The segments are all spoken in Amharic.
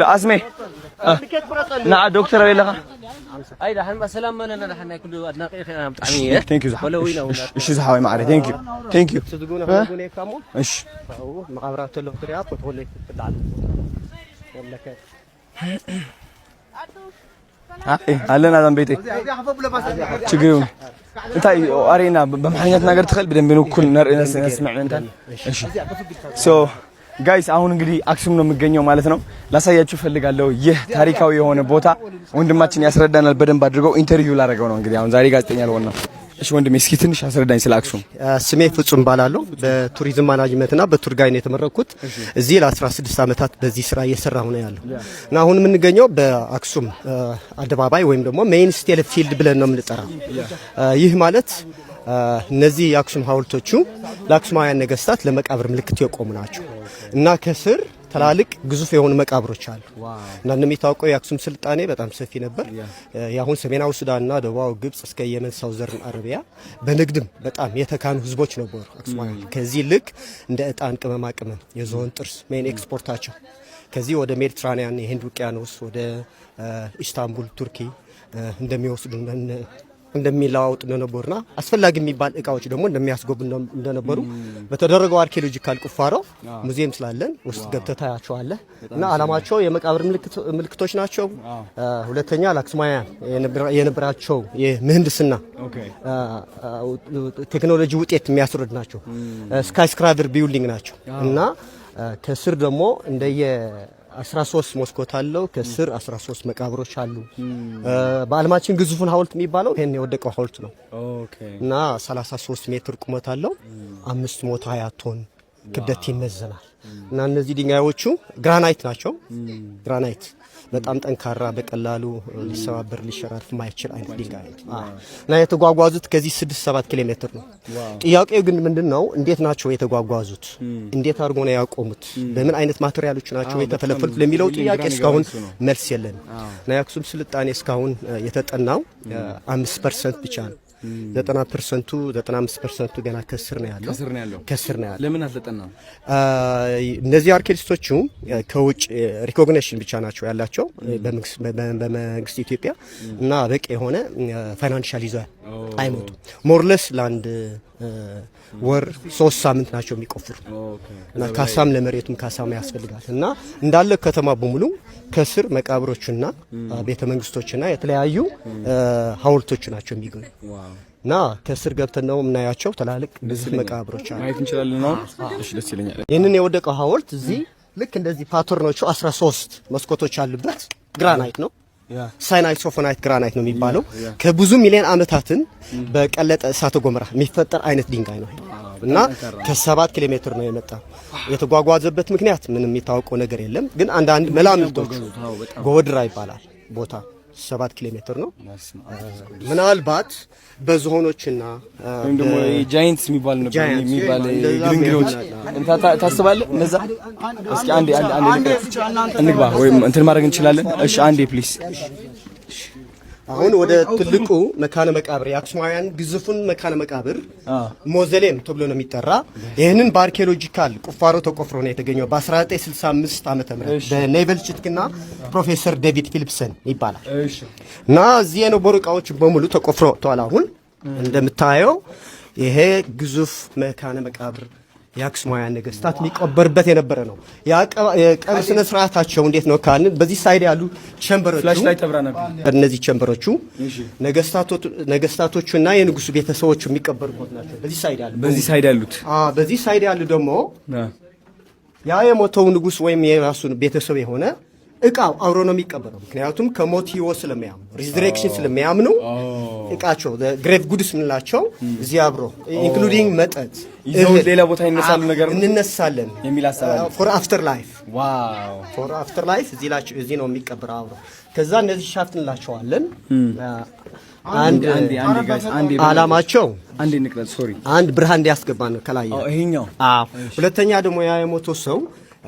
اسمي نعم دكتور ويلا اي دحين سلام انا دحين كل ادناقي طعميه ثانك يو ايش زحوي معري ثانك يو صدقونا هوني كامو ايش مقابرات له ترياب وتقول تدعل ولا كيف علنا ذنب بيتي تشغيون انت ارينا بمحنيات ነገር ትخል በደንብ ነው ኩል ነስማዕ እንታ እሺ ሶ ጋይስ አሁን እንግዲህ አክሱም ነው የሚገኘው ማለት ነው ላሳያችሁ ፈልጋለሁ ይህ ታሪካዊ የሆነ ቦታ ወንድማችን ያስረዳናል በደንብ አድርገው ኢንተርቪው ላደረገው ነው እንግዲህ አሁን ዛሬ ጋዜጠኛ ልሆን ነው እሺ ወንድሜ እስኪ ትንሽ አስረዳኝ ስለ አክሱም ስሜ ፍጹም ባላለው በቱሪዝም ማናጅመንትና በቱር ጋይድ ነው የተመረኩት እዚህ ለ16 አመታት በዚህ ስራ እየሰራሁ ነው ያለው እና አሁን የምንገኘው በአክሱም አደባባይ ወይም ደግሞ ሜን ስቴል ፊልድ ብለን ነው የምንጠራው ይህ ማለት እነዚህ የአክሱም ሐውልቶቹ ለአክሱማውያን ነገስታት ለመቃብር ምልክት የቆሙ ናቸው እና ከስር ተላልቅ ግዙፍ የሆኑ መቃብሮች አሉ እና እንደሚታወቀው የአክሱም ስልጣኔ በጣም ሰፊ ነበር ያሁን ሰሜናዊ ሱዳንና ደቡባዊ ግብጽ እስከ የመን ሳውዘርን አረቢያ በንግድም በጣም የተካኑ ህዝቦች ነበሩ አክሱማውያን ከዚህ ልክ እንደ እጣን ቅመማ ቅመም የዝሆን ጥርስ ሜን ኤክስፖርታቸው ከዚህ ወደ ሜዲትራኒያን የህንድ ውቅያኖስ ወደ ኢስታንቡል ቱርኪ እንደሚወስዱ እንደሚላውጥ እንደነበርና አስፈላጊ የሚባል እቃዎች ደግሞ እንደሚያስጎብ እንደነበሩ በተደረገው አርኪኦሎጂካል ቁፋሮ ሙዚየም ስላለን ውስጥ ገብተህ ታያቸዋለህ እና አላማቸው የመቃብር ምልክቶች ናቸው ሁለተኛ ለአክሱማውያን የነበራቸው የምህንድስና ቴክኖሎጂ ውጤት የሚያስረዱ ናቸው ስካይስክራይበር ቢልዲንግ ናቸው እና ከስር ደግሞ እንደየ 13 መስኮት አለው ከስር 13 መቃብሮች አሉ በአለማችን ግዙፉን ሐውልት የሚባለው ይሄን የወደቀው ሐውልት ነው እና 33 ሜትር ቁመት አለው 520 ቶን ክብደት ይመዘናል እና እነዚህ ድንጋዮቹ ግራናይት ናቸው ግራናይት በጣም ጠንካራ በቀላሉ ሊሰባበር ሊሸራርፍ ማይችል አይነት ድንጋይ እና የተጓጓዙት ከዚህ 6-7 ኪሎ ሜትር ነው ጥያቄው ግን ምንድነው እንዴት ናቸው የተጓጓዙት እንዴት አድርጎ ነው ያቆሙት በምን አይነት ማቴሪያሎች ናቸው የተፈለፈሉት ለሚለው ጥያቄ እስካሁን መልስ የለንም እና የአክሱም ስልጣኔ እስካሁን የተጠናው 5% ብቻ ነው 90% 95% ገና ከስር ነው ያለው ለምን አልተጠናም እነዚህ አርኪኦሎጂስቶቹ ከውጭ ሪኮግኒሽን ብቻ ናቸው ያላቸው በመንግስት ኢትዮጵያ እና በቂ የሆነ ፋይናንሻል ይዘው አይመጡ ሞርለስ ላንድ ወር 3 ሳምንት ናቸው የሚቆፍሩ እና ካሳም ለመሬቱም ካሳም ያስፈልጋል እና እንዳለ ከተማ በሙሉ ከስር መቃብሮችና ቤተ መንግስቶችና የተለያዩ ሐውልቶች ናቸው የሚገኙ እና ከስር ገብተን ነው የምናያቸው ተላልቅ ግዙፍ መቃብሮች አሉ ማየት እንችላለን ነው እሺ ደስ ይለኛል ይሄንን የወደቀው ሐውልት እዚህ ልክ እንደዚህ ፓተርኖቹ 13 መስኮቶች አሉበት ግራናይት ነው ሳይናይት ሶፎናይት ግራናይት ነው የሚባለው ከብዙ ሚሊዮን አመታትን በቀለጠ እሳተ ገሞራ የሚፈጠር አይነት ድንጋይ ነው እና ከ7 ኪሎ ሜትር ነው የመጣው የተጓጓዘበት ምክንያት ምንም የሚታወቀው ነገር የለም ግን አንድ መላምቶች ጎድራ ይባላል ቦታ 7 ኪሎ ሜትር ነው ምናልባት በዝሆኖችና እንደሞ ጃይንትስ የሚባል ግሪንግሮች እንታ ታስባለህ እነዛ እስኪ አንዴ እንግባ ወይ እንትን ማድረግ እንችላለን እሺ አንዴ ፕሊስ አሁን ወደ ትልቁ መካነ መቃብር የአክሱማውያን ግዙፉን መካነ መቃብር ሞዘሌም ተብሎ ነው የሚጠራ ይሄንን በአርኪኦሎጂካል ቁፋሮ ተቆፍሮ ነው የተገኘው በ1965 ዓመተ ምህረት በኔቨል ቺትክና ፕሮፌሰር ዴቪድ ፊሊፕሰን ይባላል እና እዚህ የነበሩ እቃዎች በሙሉ ተቆፍሮ ተዋል አሁን እንደምታየው ይሄ ግዙፍ መካነ መቃብር የአክሱማውያን ነገስታት የሚቀበርበት የነበረ ነው የቀብር ስነ ስርዓታቸው እንዴት ነው ካልን በዚህ ሳይድ ያሉ ቸምበሮቹ ፍላሽ ላይ ተብራ ነበር እነዚህ ቸምበሮቹ ነገስታቶቹና የንጉሱ ቤተሰቦቹ የሚቀበሩበት ናቸው በዚህ ሳይድ ያሉ ደግሞ ያ የሞተው ንጉስ ወይም የራሱን ቤተሰብ የሆነ እቃው አብሮ ነው የሚቀበረው ምክንያቱም ከሞት ህይወት ስለሚያምኑ ሪዘሬክሽን ስለሚያምኑ እቃቸው ግሬቭ ጉድስ ምንላቸው እዚህ አብሮ ኢንክሉዲንግ መጠጥ ይዘው ሌላ ቦታ ይነሳሉ ነገር እንነሳለን የሚል አሳባለ ፎር አፍተር ላይፍ ዋው ፎር አፍተር ላይፍ እዚህ ነው የሚቀበረው አብሮ ከዛ እነዚህ ሻፍት እንላቸዋለን አንድ ጋይስ አንድ አላማቸው አንድ ንቅረጽ ሶሪ አንድ ብርሃን እንዲያስገባ ነው ከላይ ይሄኛው ሁለተኛ ደግሞ ያ የሞተው ሰው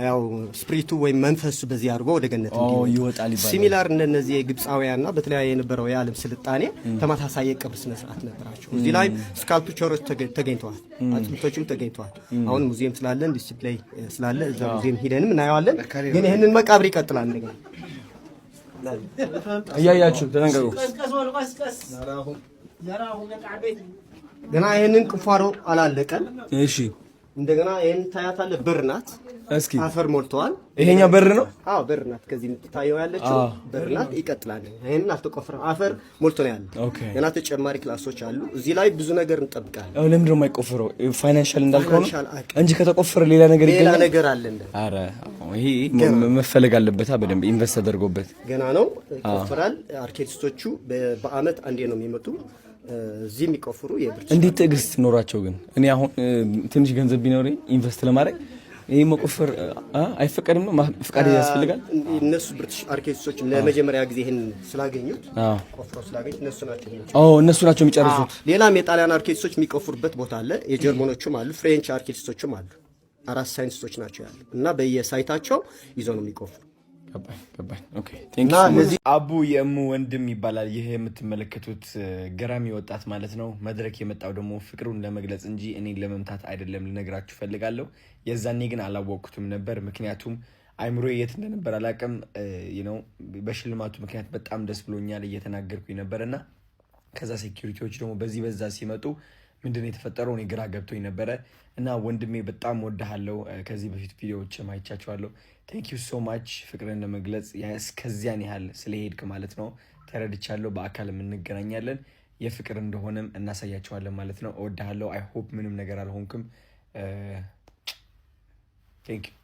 ያው ስፒሪቱ ወይም መንፈሱ በዚህ አድርጎ ወደ ገነት ይወጣል ይባላል። ሲሚላር እንደነዚህ የግብፃውያንና በተለያየ የነበረው የዓለም ስልጣኔ ተመሳሳይ የቀብር ስነ ስርዓት ነበራቸው። እዚህ ላይ ስካልፕቸሮች ተገኝተዋል፣ አጥንቶችም ተገኝተዋል። አሁን ሙዚየም ስላለን ዲስፕሌይ ስላለ እዛ ሙዚየም ሄደንም እናየዋለን። ግን ይሄንን መቃብር ይቀጥላል እንደገና እያያችሁ ተጠንቀቁ። ገና ይሄንን ቁፋሮ አላለቀም። እሺ እንደገና ይሄን ታያታለህ። በር ናት። እስኪ አፈር ሞልተዋል። ይሄኛ በር ነው? አዎ በር ናት። ከዚህ የምትታየው ያለችው በር ናት። ይቀጥላል። ይሄንን አልተቆፈረም። አፈር ሞልቶ ነው ያለው። ገና ተጨማሪ ክላሶች አሉ። እዚህ ላይ ብዙ ነገር እንጠብቃለን። አዎ ለምንድን ነው የማይቆፈረው? ፋይናንሻል እንዳልከው እንጂ ከተቆፈረ ሌላ ነገር ይገኛል። ሌላ ነገር አለ እንደ አረ ይሄ መፈለግ አለበት። በደንብ ኢንቨስት ተደርጎበት ገና ነው ይቆፈራል። አርኪቴክቶቹ በአመት አንዴ ነው የሚመጡ እዚህ የሚቆፍሩ የብርጭ እንዴት ትዕግስት ኖራቸው ግን እኔ አሁን ትንሽ ገንዘብ ቢኖረኝ ኢንቨስት ለማድረግ ይሄ መቆፈር አይፈቀድም ነው? ፍቃድ ያስፈልጋል? እነሱ ብሪቲሽ አርኪቴክቶች ለመጀመሪያ ጊዜ ይሄን ስላገኙት ቆፍረው ስላገኙት እነሱ ናቸው የሚጨርሱት። ሌላም የጣሊያን አርኪቴክቶች የሚቆፍሩበት ቦታ አለ። የጀርመኖቹም አሉ፣ ፍሬንች አርኪቴክቶችም አሉ። 4 ሳይንቲስቶች ናቸው ያሉ እና በየሳይታቸው ይዘው ነው የሚቆፍሩ። ገባኝ። ኦኬ ቴንክ ዩ። አቡ የእሙ ወንድም ይባላል። ይሄ የምትመለከቱት ገራሚ ወጣት ማለት ነው። መድረክ የመጣው ደግሞ ፍቅሩን ለመግለጽ እንጂ እኔን ለመምታት አይደለም ልነግራችሁ ፈልጋለሁ። የዛኔ ግን አላወቅኩትም ነበር፣ ምክንያቱም አይምሮ የት እንደነበር አላውቅም። በሽልማቱ ምክንያት በጣም ደስ ብሎኛል እየተናገርኩኝ ነበርና ከዛ ሴኩሪቲዎች ደግሞ በዛ ሲመጡ ምንድነው የተፈጠረው እኔ ግራ ገብቶኝ ነበረ። እና ወንድሜ በጣም ወድሃለሁ። ከዚህ በፊት ቪዲዮዎች ማይቻቸዋለሁ። ቴንክ ዩ ሶ ማች ፍቅርን ለመግለጽ እስከዚያን ያህል ስለሄድክ ማለት ነው። ተረድቻለሁ። በአካል እንገናኛለን። የፍቅር እንደሆነም እናሳያቸዋለን ማለት ነው። እወድሃለሁ። አይ ሆፕ ምንም ነገር አልሆንክም። ቴንክ ዩ